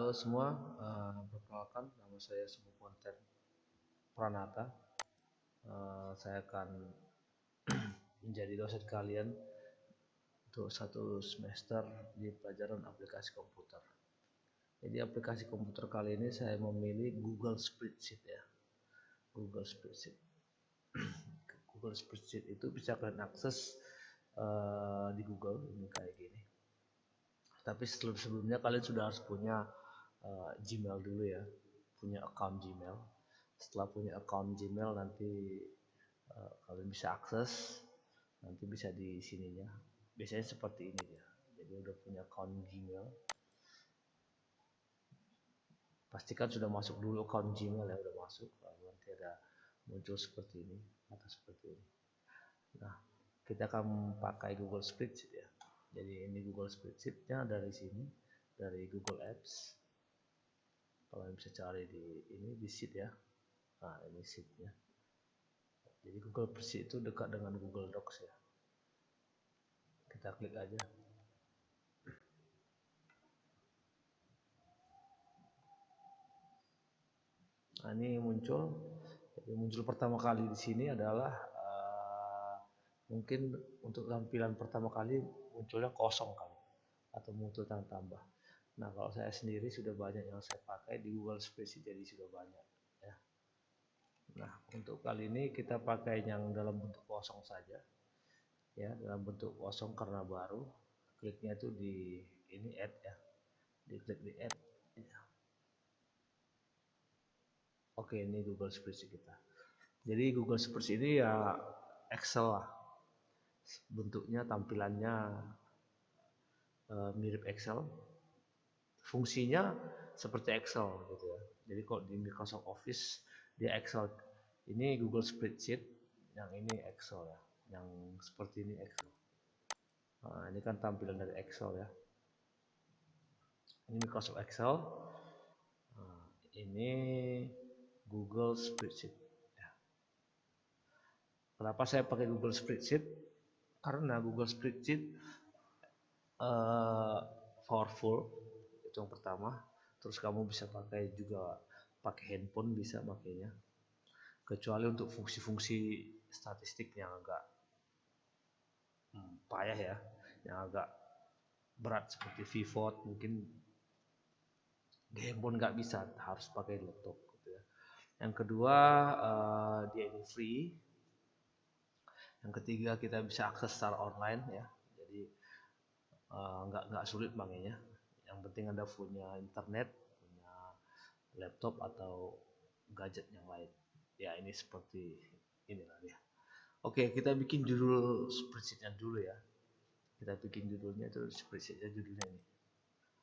Halo semua, perkenalkan nama saya Semu Konten Pranata. Saya akan menjadi dosen kalian untuk satu semester di pelajaran aplikasi komputer. Jadi aplikasi komputer kali ini saya memilih Google Spreadsheet ya. Google Spreadsheet. Google Spreadsheet itu bisa kalian akses di Google ini kayak gini. Tapi sebelumnya kalian sudah harus punya Gmail dulu ya, punya account Gmail. Setelah punya account Gmail nanti kalian bisa akses, nanti bisa di sininya. Biasanya seperti ini ya. Jadi udah punya account Gmail. Pastikan sudah masuk dulu account Gmail ya, udah masuk. Lalu nanti ada muncul seperti ini atau seperti ini. Nah, kita akan pakai Google Spreadsheet ya. Jadi ini Google Spreadsheet-nya dari sini, dari Google Apps. Kalian bisa cari di sheet ya. Nah, ini sheet-nya. Jadi Google Spreadsheet itu dekat dengan Google Docs ya. Kita klik aja. Nah, ini muncul. Jadi muncul pertama kali di sini adalah mungkin untuk tampilan pertama kali munculnya kosong kali atau muncul tanda tambah. Nah, kalau saya sendiri sudah banyak yang saya pakai di Google Spreadsheet, jadi sudah banyak ya. Nah, untuk kali ini kita pakai yang dalam bentuk kosong saja ya, dalam bentuk kosong karena baru. Kliknya itu di ini add ya, diklik di add ya. Oke, ini Google Spreadsheet kita. Jadi Google Spreadsheet ini ya Excel lah, bentuknya tampilannya mirip Excel, fungsinya seperti Excel gitu ya. Jadi kalau di Microsoft Office dia Excel, ini Google Spreadsheet, yang ini Excel ya, yang seperti ini Excel. Nah, ini kan tampilan dari Excel ya. Ini Microsoft Excel. Nah, ini Google Spreadsheet. Ya. Kenapa saya pakai Google Spreadsheet? Karena Google Spreadsheet powerful, itu yang pertama. Terus kamu bisa pakai juga pakai handphone, bisa makanya. Kecuali untuk fungsi-fungsi statistik yang agak payah ya, yang agak berat seperti pivot, mungkin di handphone nggak bisa, harus pakai laptop gitu ya. Yang kedua dia ini free. Yang ketiga kita bisa akses secara online ya, jadi nggak sulit makanya. Yang penting Anda punya internet, punya laptop atau gadget yang lain ya. Ini seperti inilah ya. Oke, kita bikin judul spreadsheetnya dulu ya. Kita bikin judulnya itu spreadsheetnya, judulnya ini.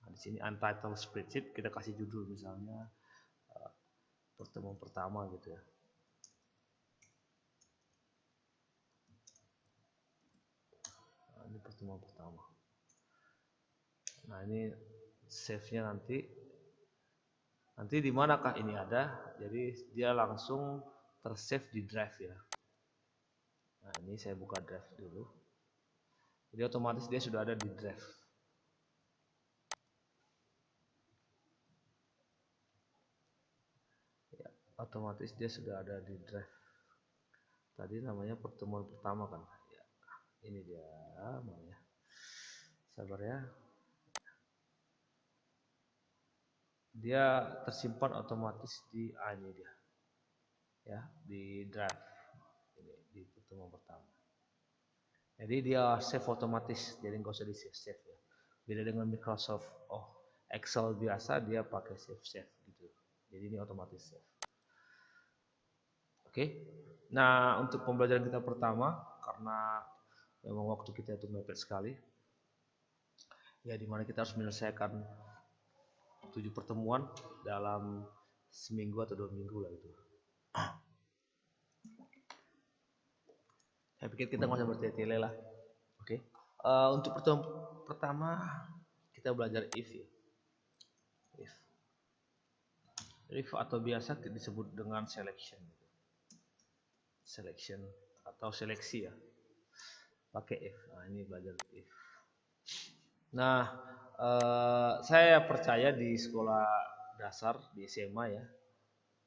Nah, di sini untitled spreadsheet, kita kasih judul misalnya pertemuan pertama gitu ya. Nah, ini pertemuan pertama. Nah, ini save-nya nanti di manakah ini ada? Jadi dia langsung tersave di drive ya. Nah, ini saya buka drive dulu. Jadi otomatis dia sudah ada di drive. Ya, otomatis dia sudah ada di drive. Tadi namanya pertemuan pertama kan. Ya, ini dia namanya. Sabar ya. Dia tersimpan otomatis di ini dia. Ya, di drive. Ini di pertemuan pertama. Jadi dia save otomatis, jadi nggak usah di save ya. Beda dengan Microsoft Excel biasa, dia pakai save gitu. Jadi ini otomatis save. Oke. Nah, untuk pembelajaran kita pertama, karena memang waktu kita itu mepet sekali, ya dimana kita harus menyelesaikan 7 pertemuan dalam seminggu atau 2 minggu lah itu. Saya pikir kita nggak usah bertele-tele lah. Oke. Untuk pertemuan pertama kita belajar if ya. If atau biasa disebut dengan selection. Selection atau seleksi ya. Pakai if. Nah, ini belajar if. Nah, Saya percaya di sekolah dasar, di SMA ya,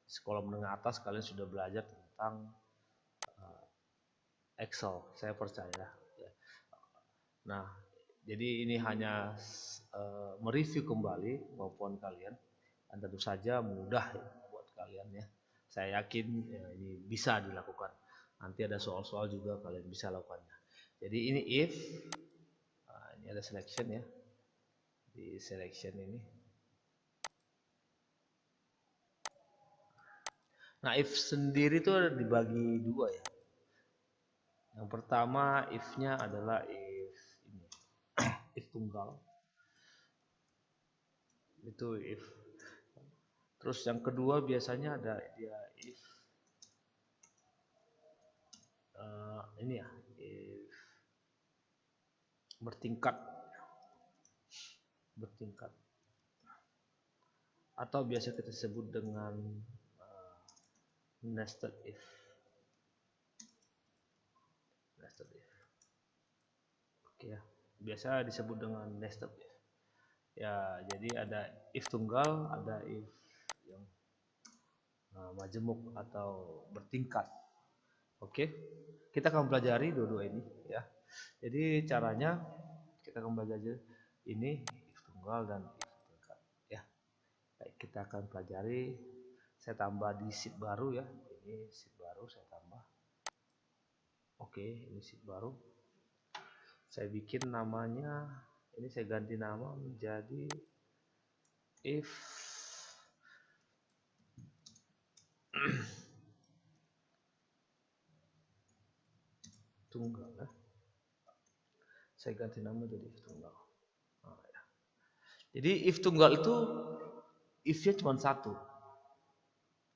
sekolah menengah atas kalian sudah belajar tentang Excel, saya percaya. Ya. Nah, jadi ini hanya mereview kembali kemampuan kalian, dan tentu saja mudah ya, buat kalian ya. Saya yakin ya, ini bisa dilakukan. Nanti ada soal-soal juga kalian bisa lakukannya. Jadi ini if, nah, ini ada selection ya. Di selection ini. Nah, if sendiri itu ada dibagi dua ya. Yang pertama if-nya adalah if ini, if tunggal. Itu if. Terus yang kedua biasanya ada dia if ini ya, if bertingkat, bertingkat. Atau biasa kita sebut dengan nested if. Nested if. Oke ya. Biasa disebut dengan nested if. Ya, jadi ada if tunggal, ada if yang majemuk atau bertingkat. Oke. Kita akan pelajari dua-dua ini ya. Jadi caranya kita akan belajar ini if tunggal dan if bertingkat ya. Baik, kita akan pelajari. Saya tambah di sheet baru ya. Ini sheet baru saya tambah. Oke, ini sheet baru. Saya bikin namanya, ini saya ganti nama menjadi if tunggal ya. Saya ganti nama jadi if tunggal. Nah, ya. Jadi if tunggal itu if-nya cuma satu.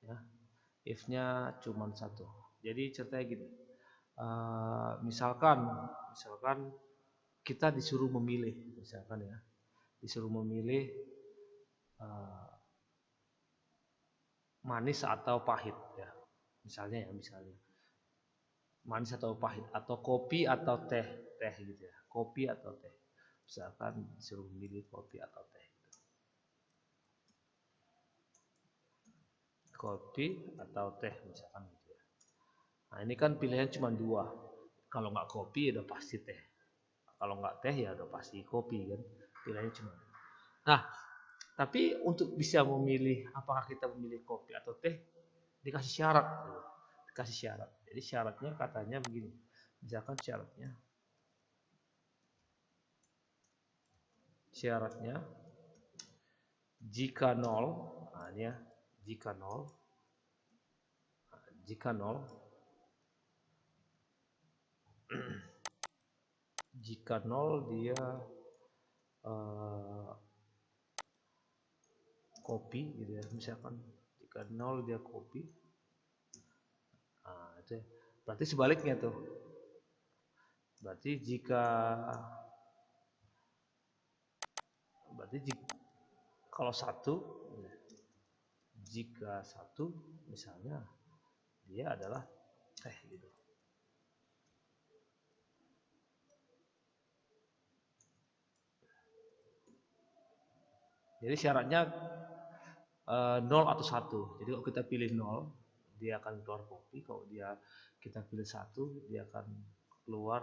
Ya. If-nya cuma satu. Jadi ceritanya gini. Misalkan kita disuruh memilih, misalkan ya, disuruh memilih manis atau pahit ya, misalnya manis atau pahit, atau kopi atau teh gitu ya, kopi atau teh, misalkan disuruh memilih kopi atau teh, kopi atau teh misalkan gitu ya. Nah ini kan pilihan cuma dua, kalau nggak kopi ya udah pasti teh, kalau nggak teh ya udah pasti kopi kan, pilihannya cuma. Nah, tapi untuk bisa memilih apakah kita memilih kopi atau teh dikasih syarat, dikasih syarat. Jadi syaratnya katanya begini, misalkan syaratnya jika nol, nah ini ya, jika nol jika nol dia kopi gitu ya, misalkan jika nol dia kopi, nah itu ya. Berarti sebaliknya tuh, berarti kalau satu, jika satu misalnya dia adalah teh gitu. Jadi syaratnya 0 atau 1. Jadi kalau kita pilih 0, dia akan keluar kopi. Kalau kita pilih 1, dia akan keluar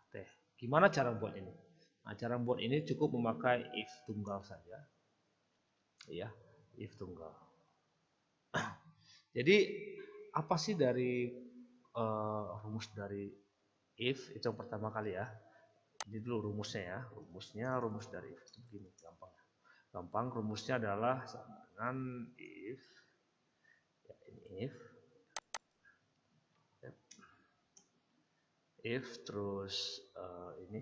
teh. Gimana cara buat ini? Nah, cara buat ini cukup memakai if tunggal saja. Ya, if tunggal. Jadi apa sih dari rumus dari if? Itu yang pertama kali ya. Ini dulu rumusnya ya. Rumus dari if itu begini, gampang. Rumusnya adalah sama dengan if, ya ini if terus ini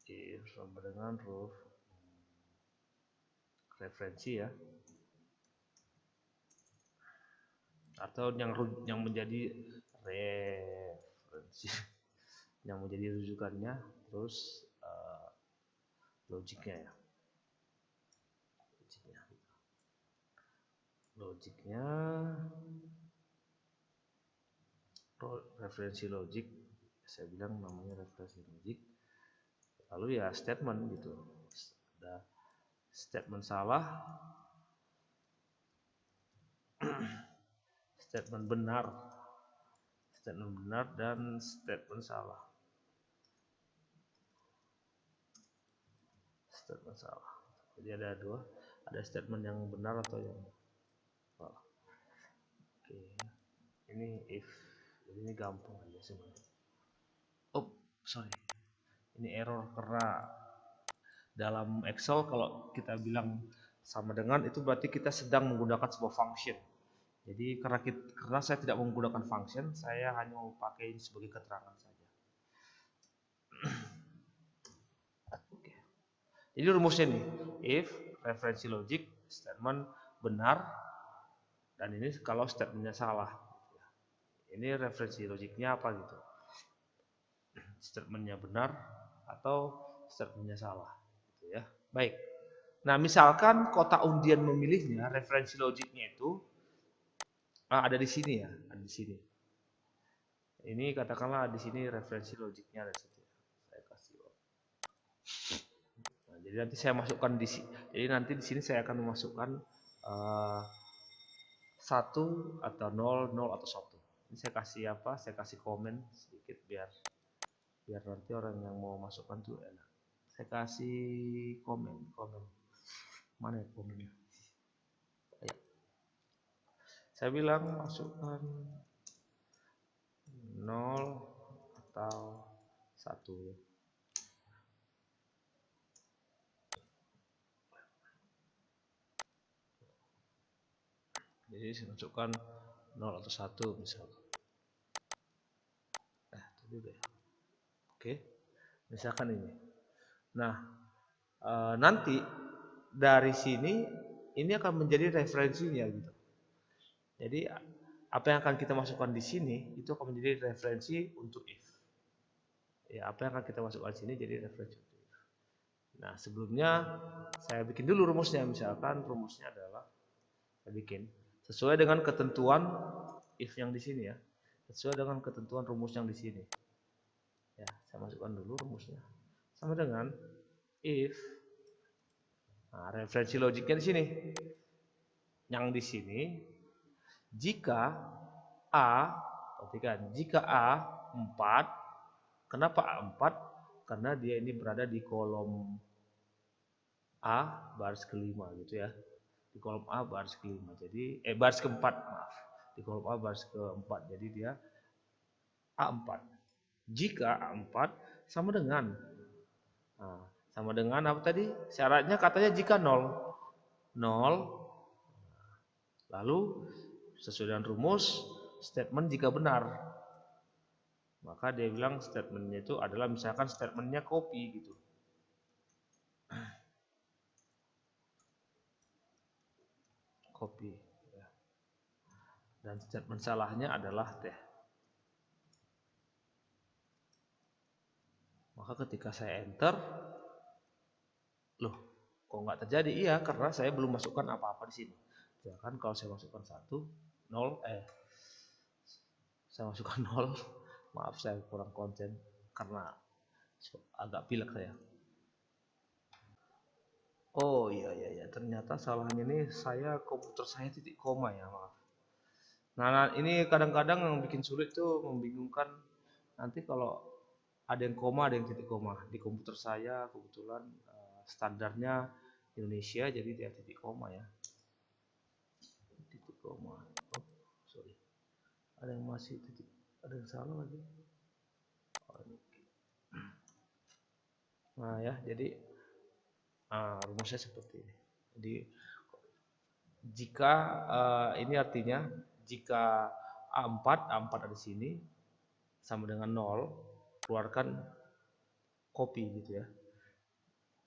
if sama dengan roof referensi ya, atau yang menjadi referensi yang menjadi rujukannya, terus logiknya ya, logiknya referensi logik, saya bilang namanya referensi logik. lalu ya statement gitu. Ada statement salah, statement benar dan statement salah. Statement salah. Jadi ada dua, ada statement yang benar atau yang salah. Oke, ini if, jadi ini gampang aja sebenarnya. Oh, sorry, ini error karena dalam Excel kalau kita bilang sama dengan itu berarti kita sedang menggunakan sebuah function. Jadi karena saya tidak menggunakan function, saya hanya mau pakai ini sebagai keterangan saja. Oke. Jadi rumusnya nih, if referensi logic statement benar, dan ini kalau statementnya salah. Ini referensi logiknya apa gitu? Statementnya benar atau statementnya salah, gitu ya. Baik. Nah, misalkan kotak undian memilihnya, referensi logiknya itu ada di sini ya, ada di sini. Ini katakanlah di sini referensi logiknya ada di situ. Saya kasih. Nah, jadi nanti saya masukkan di sini. Jadi nanti di sini saya akan memasukkan 1 atau 0, 0 atau 1. Ini saya kasih apa? Saya kasih komen sedikit biar nanti orang yang mau masukkan tuh enak. Saya kasih komen. Mana ya komennya? Ayo. Saya bilang masukkan 0 atau 1 ya. Jadi saya masukkan 0 atau 1 misalnya. Itu deh. Oke. Misalkan ini. Nah, nanti dari sini ini akan menjadi referensinya gitu. Jadi apa yang akan kita masukkan di sini itu akan menjadi referensi untuk if. Ya, apa yang akan kita masukkan di sini jadi referensi untuk if. Nah, sebelumnya saya bikin dulu rumusnya. Misalkan rumusnya adalah saya bikin sesuai dengan ketentuan if yang di sini ya. Sesuai dengan ketentuan rumus yang di sini. Ya, saya masukkan dulu rumusnya. Sama dengan if. Nah, referensi logiknya di sini. Yang di sini jika A, perhatikan, jika A 4, kenapa A 4? Karena dia ini berada di kolom A baris kelima gitu ya. Di kolom A baris kelima. Jadi baris keempat, maaf. Di kolom A baris keempat. Jadi dia A4. Jika A4 sama dengan sama dengan apa tadi? Syaratnya katanya jika 0. 0. Lalu sesuai dengan rumus statement jika benar. Maka dia bilang statementnya itu adalah misalkan statementnya copy gitu. Copy. Ya. Dan statement salahnya adalah teh. Maka ketika saya enter, loh, kok nggak terjadi? Iya, karena saya belum masukkan apa-apa di sini. Ya kan kalau saya masukkan 1, 0, saya masukkan 0. Maaf saya kurang konten karena agak pilek saya. Oh iya, ternyata salahnya ini komputer saya titik koma ya, maaf. Nah, ini kadang-kadang yang bikin sulit tuh membingungkan. Nanti kalau ada yang koma, ada yang titik koma. Di komputer saya kebetulan standarnya Indonesia, jadi dia titik koma ya. Titik koma. Oh, sorry. Ada yang masih titik, ada yang salah lagi. Nah ya, jadi rumusnya seperti ini. Jadi jika ini artinya jika A4 ada di sini sama dengan 0, keluarkan copy gitu ya.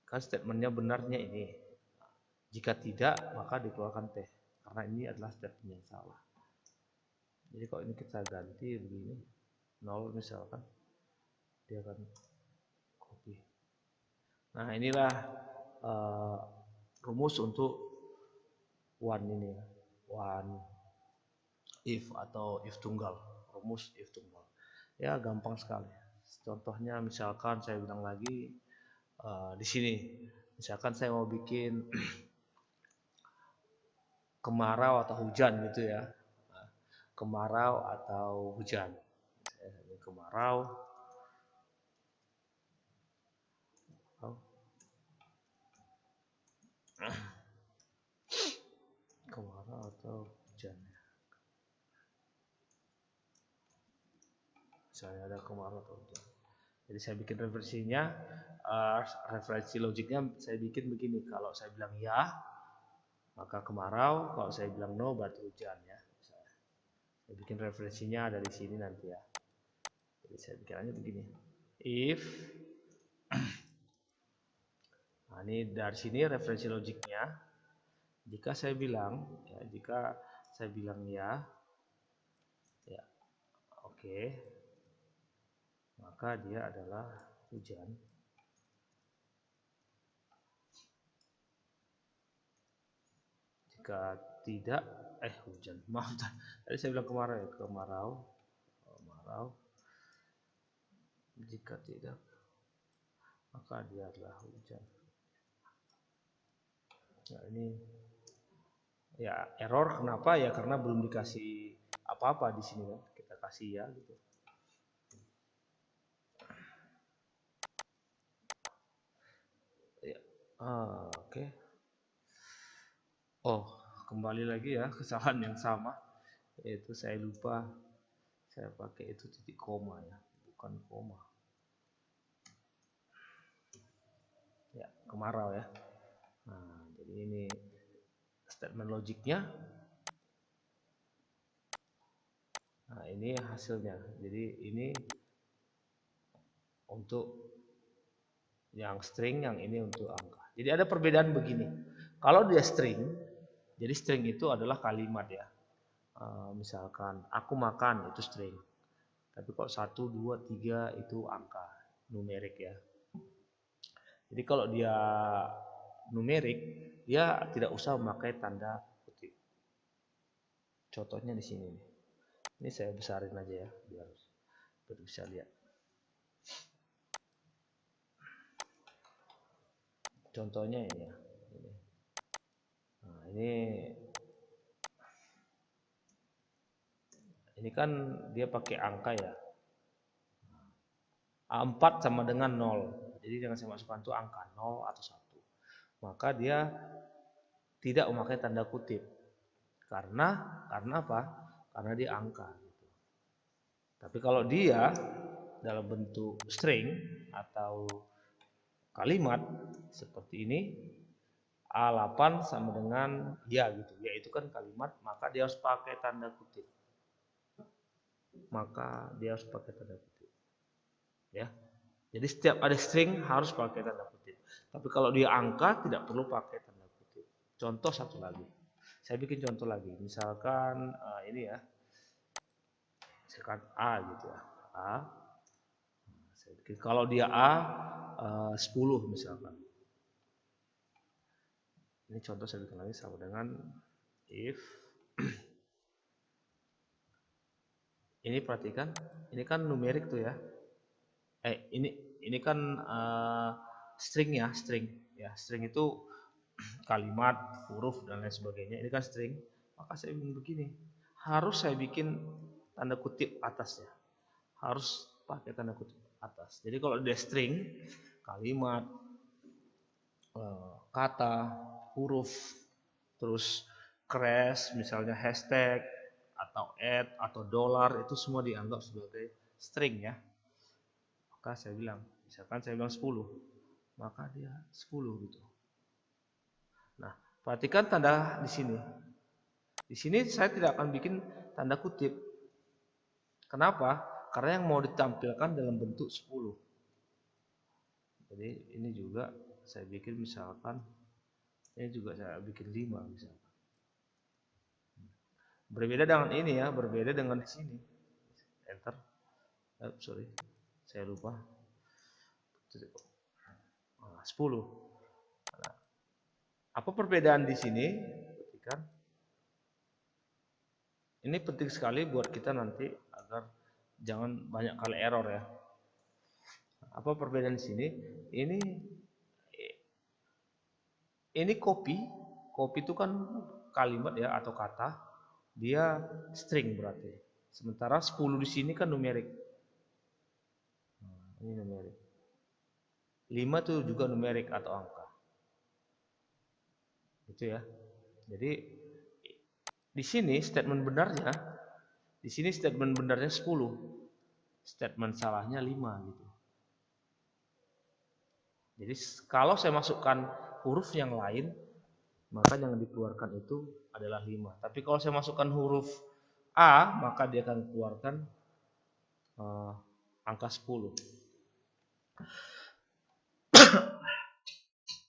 Kan statementnya benarnya ini. Jika tidak, maka dikeluarkan teh. Karena ini adalah statement yang salah. Jadi kalau ini kita ganti begini, 0 misalkan, dia akan copy. Nah inilah rumus untuk one ini ya. One if atau if tunggal. Rumus if tunggal. Ya gampang sekali. Contohnya misalkan saya bilang lagi di sini. Misalkan saya mau bikin kemarau atau hujan gitu ya. Kemarau atau hujan. Kemarau. Kemarau atau hujan. Misalnya ada kemarau atau hujan. Jadi saya bikin referensinya, referensi logiknya saya bikin begini. Kalau saya bilang ya, maka kemarau. Kalau saya bilang no, berarti hujan ya. Saya bikin referensinya dari sini nanti ya. Jadi saya bikinnya begini. If, nah ini dari sini referensi logiknya. Jika saya bilang ya, oke, maka dia adalah hujan. Jika tidak, hujan. Maaf, tadi saya bilang kemarau ya, kemarau. Jika tidak, maka dia adalah hujan. Nah ini ya error, kenapa ya? Karena belum dikasih apa-apa di sini kan. Kita kasih ya gitu. Ya, oke. Oh, kembali lagi ya, kesalahan yang sama, yaitu saya lupa saya pakai itu titik koma ya, bukan koma. Ya, kemarau ya. Nah, jadi ini statement logiknya. Nah, ini hasilnya. Jadi ini untuk yang string, yang ini untuk angka. Jadi ada perbedaan begini. Kalau dia string, jadi string itu adalah kalimat ya. Misalkan aku makan, itu string. Tapi kalau 1, 2, 3 itu angka, numerik ya. Jadi kalau dia numerik, dia tidak usah memakai tanda kutip. Contohnya di sini. Ini saya besarin aja ya, biar bisa lihat. Contohnya ini ya. Nah, ini kan dia pakai angka ya. 4 sama dengan 0. Jadi yang saya masukkan itu angka 0 atau 1. Maka dia tidak memakai tanda kutip. Karena apa? Karena dia angka gitu. Tapi kalau dia dalam bentuk string atau kalimat seperti ini, A8 sama dengan ya gitu. Ya itu kan kalimat, maka dia harus pakai tanda kutip. Ya. Jadi setiap ada string harus pakai tanda kutip. Tapi kalau dia angka tidak perlu pakai tanda kutip. Contoh satu lagi. Saya bikin contoh lagi. Misalkan ini ya. Misalkan A gitu ya. A. Saya bikin, kalau dia A 10 misalkan. Ini contoh saya bikin lagi sama dengan if. Ini perhatikan, ini kan numerik tuh ya. Ini kan string ya, string. Ya, string itu kalimat, huruf dan lain sebagainya. Ini kan string. Maka saya bikin begini. Harus saya bikin tanda kutip atasnya. Harus pakai tanda kutip atas. Jadi kalau dia string, kalimat, kata, huruf, terus crash, misalnya hashtag atau add atau dollar, itu semua dianggap sebagai string ya. Maka saya bilang, misalkan saya bilang 10, maka dia 10 gitu. Nah, perhatikan tanda di sini. Di sini saya tidak akan bikin tanda kutip. Kenapa? Karena yang mau ditampilkan dalam bentuk 10. Jadi ini juga saya bikin misalkan, ini juga saya bikin 5 misalkan. Berbeda dengan ini ya, berbeda dengan di sini. Enter. Sorry, saya lupa. 10. Nah, apa perbedaan di sini? Perhatikan. Ini penting sekali buat kita nanti agar jangan banyak kali error ya. Apa perbedaan di sini? Ini ini copy itu kan kalimat ya atau kata, dia string berarti. Sementara 10 di sini kan numerik. Ini numerik. 5 itu juga numerik atau angka. Gitu ya. Jadi di sini statement benarnya 10. Statement salahnya 5 gitu. Jadi kalau saya masukkan huruf yang lain, maka yang dikeluarkan itu adalah 5. Tapi kalau saya masukkan huruf A, maka dia akan keluarkan angka 10.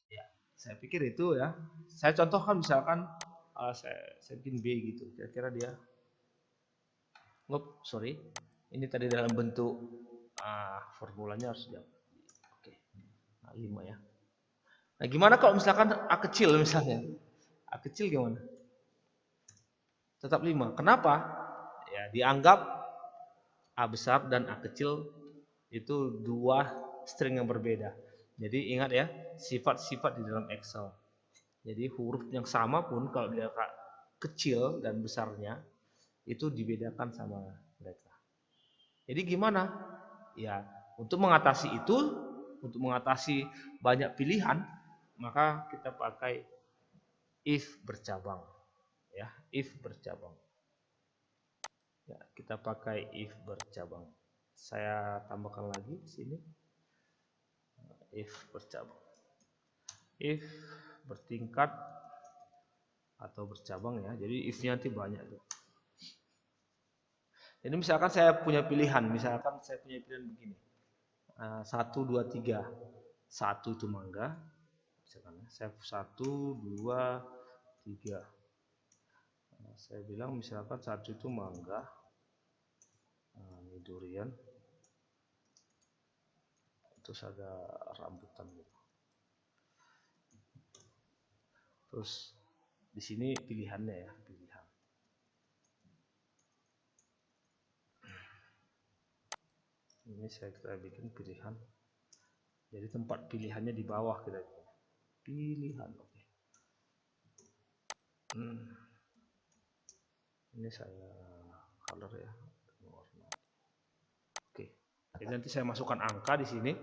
Ya, saya pikir itu ya. Saya contohkan misalkan saya bikin B gitu. Kira-kira dia sorry. Ini tadi dalam bentuk formulanya harus jawab. Oke. Nah, 5 ya. Nah, gimana kalau misalkan A kecil misalnya? A kecil gimana? Tetap 5. Kenapa? Ya, dianggap A besar dan A kecil itu dua string yang berbeda. Jadi ingat ya, sifat-sifat di dalam Excel. Jadi huruf yang sama pun kalau dia kecil dan besarnya itu dibedakan sama mereka. Jadi gimana? Ya, untuk mengatasi itu, untuk mengatasi banyak pilihan, maka kita pakai if bercabang. Ya, if bercabang. Ya, kita pakai if bercabang. Saya tambahkan lagi di sini. If bercabang. If bertingkat atau bercabang ya. Jadi if-nya nanti banyak tuh. Jadi misalkan saya punya pilihan, begini. 1, 2, 3. 1 itu mangga. Misalkan saya 1, 2, 3. Saya bilang misalkan 1 itu mangga. Ini durian. Terus ada rambutan gitu. Terus di sini pilihannya ya, pilihan. Ini kita bikin pilihan. Jadi tempat pilihannya di bawah kita bikin. Pilihan, oke. Ini saya color ya. Oke. Jadi nanti saya masukkan angka di sini.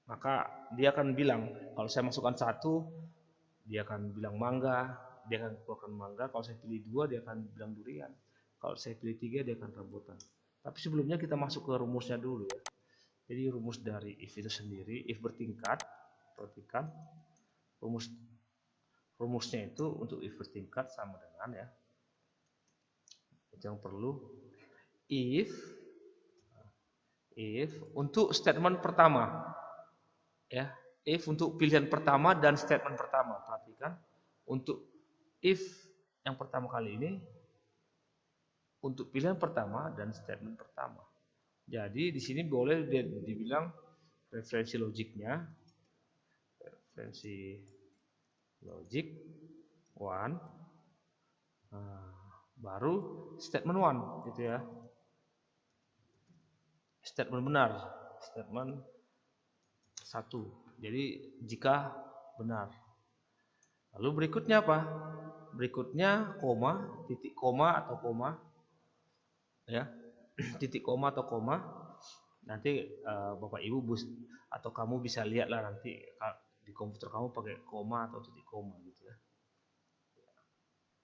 Maka dia akan bilang, kalau saya masukkan 1, dia akan bilang mangga, dia akan keluarkan mangga. Kalau saya pilih 2, dia akan bilang durian. Kalau saya pilih 3, dia akan rambutan. Tapi sebelumnya kita masuk ke rumusnya dulu ya. Jadi rumus dari if itu sendiri, if bertingkat, perhatikan rumusnya itu untuk if bertingkat sama dengan ya. Itu yang perlu if untuk statement pertama. Ya, if untuk pilihan pertama dan statement pertama. Perhatikan untuk if yang pertama kali ini untuk pilihan pertama dan statement pertama. Jadi di sini boleh dibilang referensi logiknya, referensi logik 1, baru statement 1 gitu ya. Statement benar, statement 1. Jadi jika benar. Lalu berikutnya apa? Berikutnya koma, titik koma atau koma. Ya. Titik koma atau koma. Nanti Bapak Ibu atau kamu bisa lihatlah nanti di komputer kamu pakai koma atau titik koma gitu ya.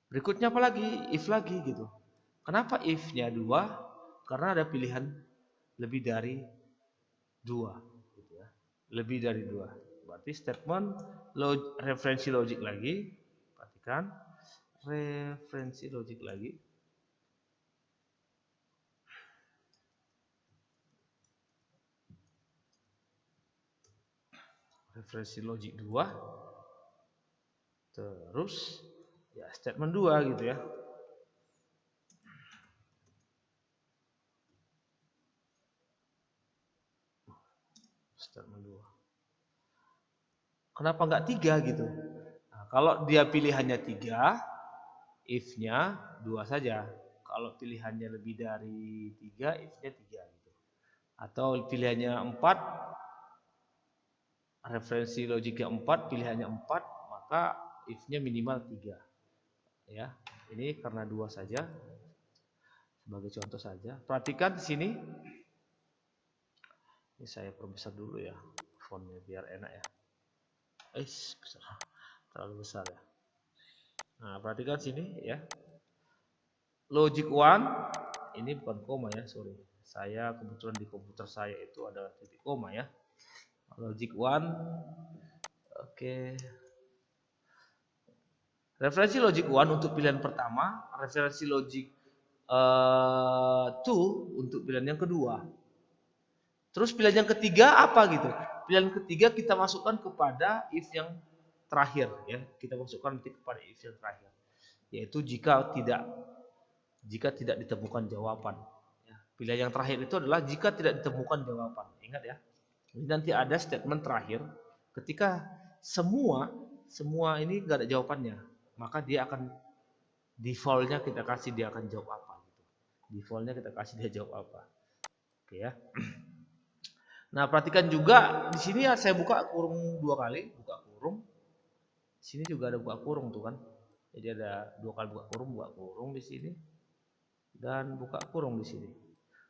Berikutnya apa lagi? If lagi gitu. Kenapa if-nya 2? Karena ada pilihan lebih dari 2 gitu ya. Lebih dari 2. Berarti statement referensi logik lagi. Perhatikan. Referensi logik lagi. Referensi logik 2. Terus ya statement 2 gitu ya. Statement 2. Kenapa enggak 3 gitu? Nah, kalau dia pilihannya 3, if-nya 2 saja. Kalau pilihannya lebih dari 3, if-nya 3 gitu. Atau pilihannya 4, referensi logiknya 4, pilihannya 4, maka if-nya minimal 3. Ya, ini karena 2 saja. Sebagai contoh saja. Perhatikan di sini. Ini saya perbesar dulu ya fontnya biar enak ya. Besar. Terlalu besar ya. Nah, perhatikan sini ya. Logic 1 ini bukan koma ya, sorry. Saya kebetulan di komputer saya itu ada titik koma ya. Logic 1. Oke. Referensi logic 1 untuk pilihan pertama, referensi logic 2 untuk pilihan yang kedua. Terus pilihan yang ketiga apa gitu? Pilihan ketiga kita masukkan kepada if yang terakhir ya. Kita masukkan nanti kepada if yang terakhir. Yaitu jika tidak ditemukan jawaban. Ya. Pilihan yang terakhir itu adalah jika tidak ditemukan jawaban. Ingat ya. Ini nanti ada statement terakhir. Ketika semua ini nggak ada jawabannya, maka dia akan defaultnya kita kasih dia akan jawab apa. Gitu. Defaultnya kita kasih dia jawab apa. Oke ya. Nah, perhatikan juga di sini ya saya buka kurung 2 kali, buka kurung. Di sini juga ada buka kurung tuh kan. Jadi ada 2 kali buka kurung di sini dan buka kurung di sini.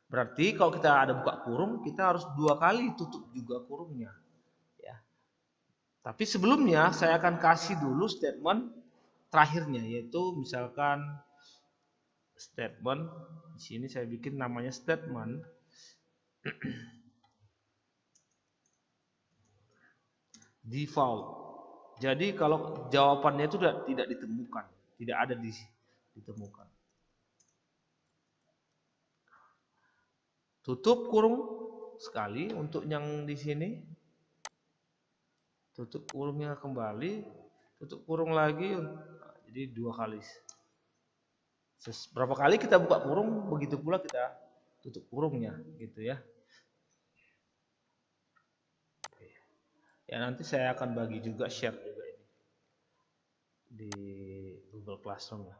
Berarti kalau kita ada buka kurung, kita harus 2 kali tutup juga kurungnya. Ya. Tapi sebelumnya saya akan kasih dulu statement terakhirnya, yaitu misalkan statement di sini saya bikin namanya statement default. Jadi kalau jawabannya itu tidak ditemukan, tidak ada ditemukan. Tutup kurung sekali untuk yang di sini. Tutup kurungnya kembali, tutup kurung lagi. Jadi 2 kali. Berapa kali kita buka kurung, begitu pula kita tutup kurungnya, gitu ya. Ya nanti saya akan bagi juga share juga ini di Google Classroom ya.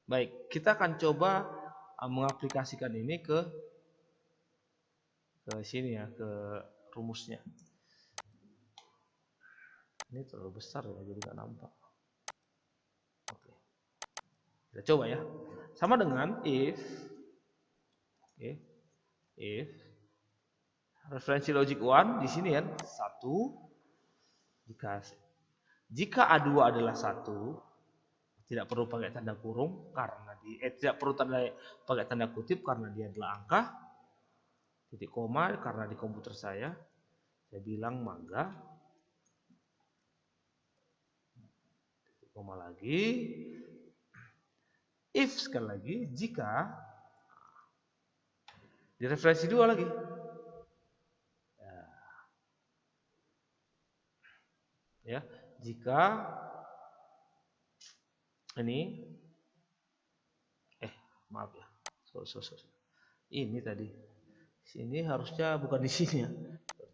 Baik, kita akan coba mengaplikasikan ini ke sini ya, ke rumusnya. Ini terlalu besar ya, jadi nggak nampak. Oke, kita coba ya. Sama dengan if, if referensi logic 1 di sini kan 1 jika A2 adalah 1, tidak perlu pakai tanda kurung karena tidak perlu pakai tanda kutip karena dia adalah angka, titik koma karena di komputer saya bilang mangga, titik koma lagi, if sekali lagi jika di referensi 2 lagi. Ya, jika ini maaf ya. Sorry. Ini tadi. Sini harusnya bukan di sini ya.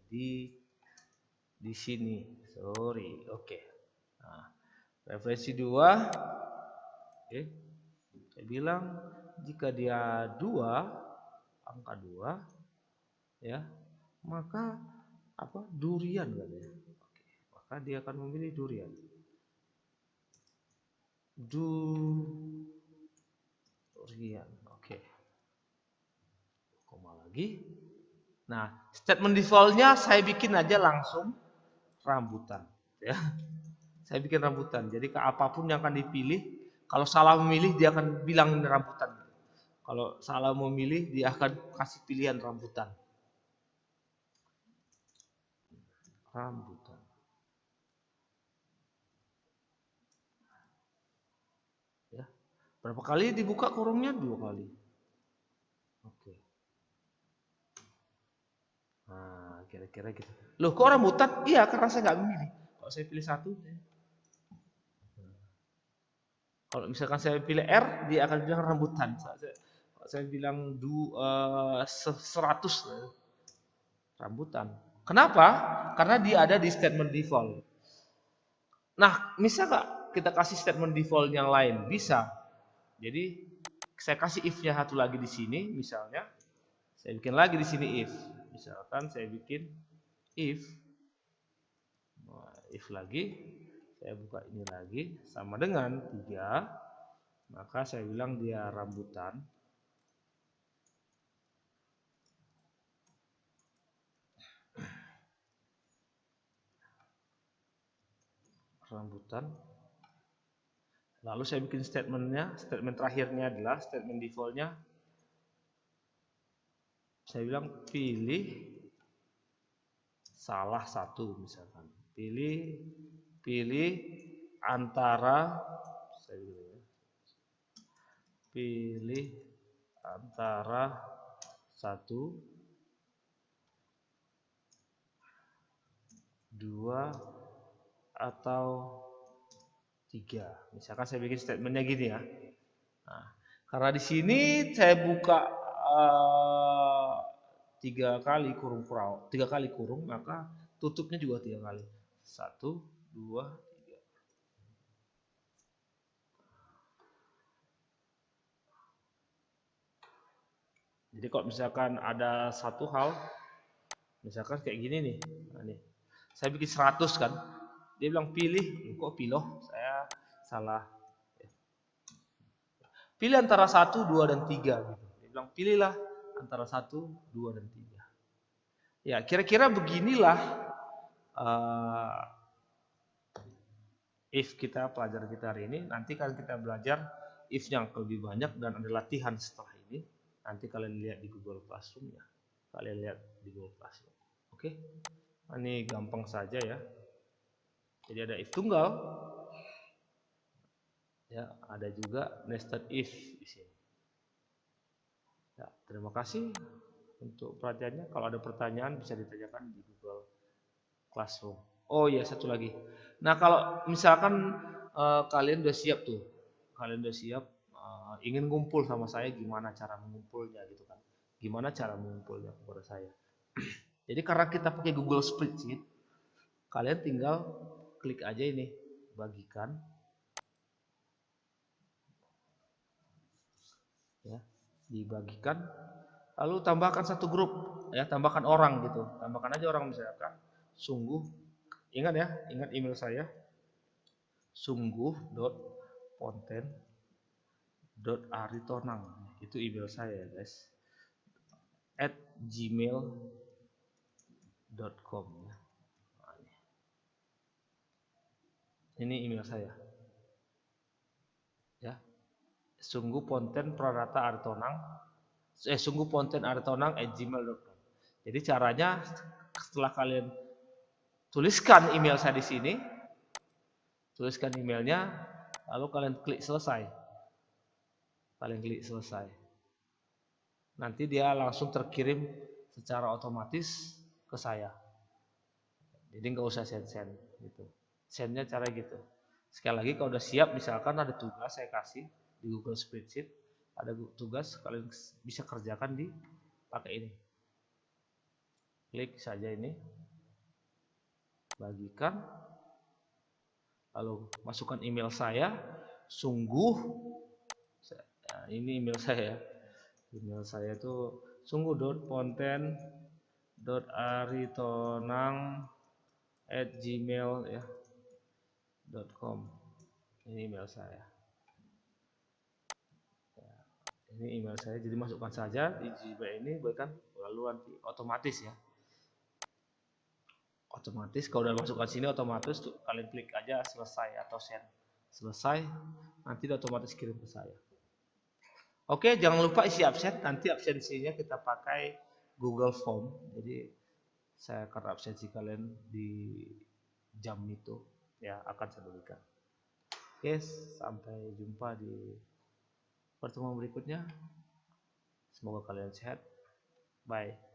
Di sini. Sorry. Oke. Nah, referensi 2. Oke. Saya bilang jika dia 2, angka 2 ya, maka durian katanya. Maka dia akan memilih durian. Durian. Oke. Koma lagi. Nah, statement defaultnya saya bikin aja langsung rambutan. Ya. Saya bikin rambutan. Jadi apapun yang akan dipilih, kalau salah memilih dia akan bilang rambutan. Kalau salah memilih dia akan kasih pilihan rambutan. Rambutan. Ya. Berapa kali dibuka kurungnya? 2 kali. Oke. Nah, kira-kira gitu. Loh, kok rambutan? Iya, karena saya nggak memilih. Kalau saya pilih 1, kalau misalkan saya pilih R, dia akan bilang rambutan. Kalau saya bilang 100 rambutan. Kenapa? Karena dia ada di statement default. Nah, bisa nggak kita kasih statement default yang lain? Bisa. Jadi saya kasih if-nya satu lagi di sini, misalnya saya bikin lagi di sini if. Misalkan saya bikin if lagi, Saya buka ini lagi, sama dengan 3, maka saya bilang dia rambutan. Lalu saya bikin statementnya, statement terakhirnya adalah statement defaultnya. Saya bilang pilih salah satu, misalkan pilih antara, pilih antara 1, 2 atau 3. Misalkan saya bikin statementnya gini ya. Nah, karena di sini saya buka 3 kali kurung, maka tutupnya juga 3 kali. 1, 2, 3. Jadi kalau misalkan ada satu hal, misalkan kayak gini nih, nah nih, saya bikin 100 kan, dia bilang pilih, kok pilih, saya salah. Pilih antara 1, 2, dan 3. Dia bilang pilihlah antara 1, 2, dan 3. Ya, kira-kira beginilah if kita pelajaran kita hari ini. Nanti kan kita belajar if yang lebih banyak dan ada latihan setelah ini. Nanti kalian lihat di Google Classroom ya. Kalian lihat di Google Classroom. Oke. Ini gampang saja ya. Jadi ada if tunggal. Ya, ada juga nested if di sini. Ya, terima kasih untuk perhatiannya. Kalau ada pertanyaan bisa ditanyakan di Google Classroom. Oh iya, satu lagi. Nah, kalau misalkan kalian udah siap tuh, kalian udah siap ingin ngumpul sama saya, gimana cara mengumpulnya gitu kan? Gimana cara mengumpulnya kepada saya? Jadi karena kita pakai Google Spreadsheet, kalian tinggal klik aja ini, bagikan, ya, dibagikan, lalu tambahkan satu grup, ya, tambahkan orang gitu, tambahkan aja orang misalkan, sungguh, ingat ya, ingat email saya, sungguh.ponten.aritonang, itu email saya guys, @gmail.com. Ini email saya, ya, sungguhponten@gmail.com. Jadi caranya setelah kalian tuliskan email saya di sini, tuliskan emailnya, lalu kalian klik selesai. Kalian klik selesai. Nanti dia langsung terkirim secara otomatis ke saya. Jadi nggak usah send gitu. Sendnya cara gitu. Sekali lagi kalau udah siap, misalkan ada tugas saya kasih di Google Spreadsheet, ada tugas kalian bisa kerjakan di pakai ini. Klik saja ini, bagikan, lalu masukkan email saya, ini email saya. Email saya itu sungguh.ponten.aritonang@gmail.com. Ini email saya. Ini email saya, jadi masukkan saja di Gmail ini, bahkan lalu nanti otomatis ya. Otomatis kalau udah masukkan sini, otomatis kalian klik aja selesai atau send. Selesai, nanti otomatis kirim ke saya. Oke, jangan lupa isi absen. Nanti absensinya kita pakai Google Form. Jadi saya akan absensi kalian di jam itu, ya, akan saya berikan. Oke, sampai jumpa di pertemuan berikutnya. Semoga kalian sehat. Bye.